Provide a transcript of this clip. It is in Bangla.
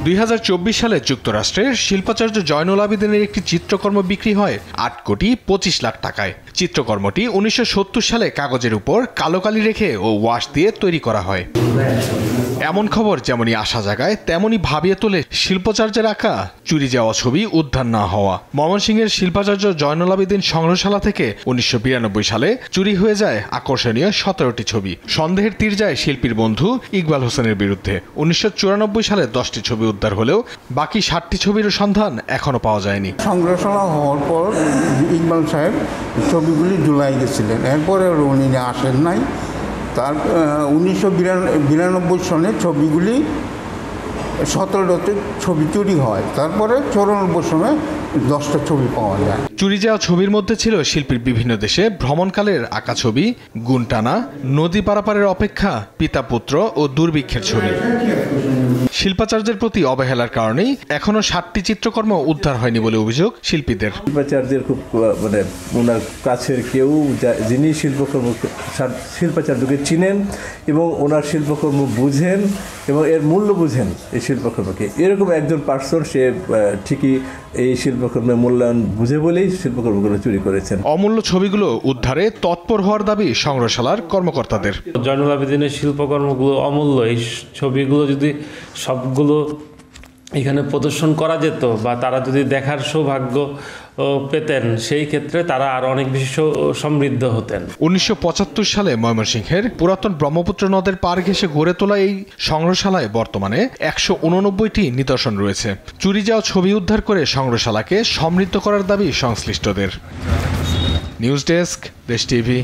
2024 সালে যুক্তরাষ্ট্রের শিল্পাচার্য জয়নুল আবেদিনের একটি চিত্রকর্ম বিক্রি হয় 8,25 লাখ টাকায়। চিত্রকর্মটি 1970 সালে কাগজের উপর কালো কালি রেখে ও ওয়াশ দিয়ে তৈরি করা হয়। এমন খবর যেমনই আশা জাগায় তেমনই ভাবিয়ে তোলে শিল্পাচার্যের আঁকা চুরি যাওয়া ছবি উদ্ধার না হওয়া। ময়মনসিংহের শিল্পাচার্য জয়নুল আবেদিন সংগ্রহশালা থেকে 1992 সালে চুরি হয়ে যায় আকর্ষণীয় 17টি ছবি। সন্দেহের তীর যায় শিল্পীর বন্ধু ইকবাল হোসেনের বিরুদ্ধে। 1994 সালে 10টি ছবি উদ্ধার হলেও বাকি 60টি ছবির সন্ধান এখনো পাওয়া যায়নি। সংগ্রহশালা হওয়ার পর ইকবাল সাহেব ছবিগুলি জুলাই গেছিলেন, এরপরে উনি আসেন নাই। তার 1992 সনে ছবিগুলি 17টি ছবি চুরি হয়, তারপরে 94 সনে 10টা ছবি পাওয়া যায়। চুরি যাওয়া ছবির মধ্যে ছিল শিল্পীর বিভিন্ন দেশে ভ্রমণকালের আঁকা ছবি, গুনটানা, নদী পারাপারের অপেক্ষা, পিতা পুত্র ও দুর্ভিক্ষের ছবি। শিল্পাচার্যের প্রতি অবহেলার কারণেই এখনো 60টি চিত্রকর্ম উদ্ধার হয়নি বলে অভিযোগ শিল্পীদের। শিল্পাচার্যের খুব ওনার কাছের কেউ যিনি শিল্পাচার্যকে চিনেন এবং ওনার শিল্পকর্ম বুঝেন এবং এর মূল্য বুঝেন এই শিল্পকর্মকে, এরকম একজন পার্সন সে ঠিকই এই শিল্পকর্মের মূল্যায়ন বুঝে বলেই শিল্পকর্মগুলো চুরি করেছেন। অমূল্য ছবিগুলো উদ্ধারে তৎপর হওয়ার দাবি সংগ্রহশালার কর্মকর্তাদের। জয়নুল আবেদিনের শিল্পকর্মগুলো অমূল্য, এই ছবিগুলো যদি সবগুলো এখানে প্রদর্শন করা যেত বা তারা যদি দেখার সৌভাগ্য পেতেন, সেই ক্ষেত্রে তারা আরো অনেক বেশি সমৃদ্ধ হতেন। 1975 সালে ময়মনসিংহের পুরাতন ব্রহ্মপুত্র নদের পার ঘেঁষে গড়ে তোলা এই সংগ্রহশালায় বর্তমানে 189টি নিদর্শন রয়েছে। চুরি যাওয়া ছবি উদ্ধার করে সংগ্রহশালাকে সমৃদ্ধ করার দাবি সংশ্লিষ্টদের। নিউজ ডেস্ক, দেশ টিভি।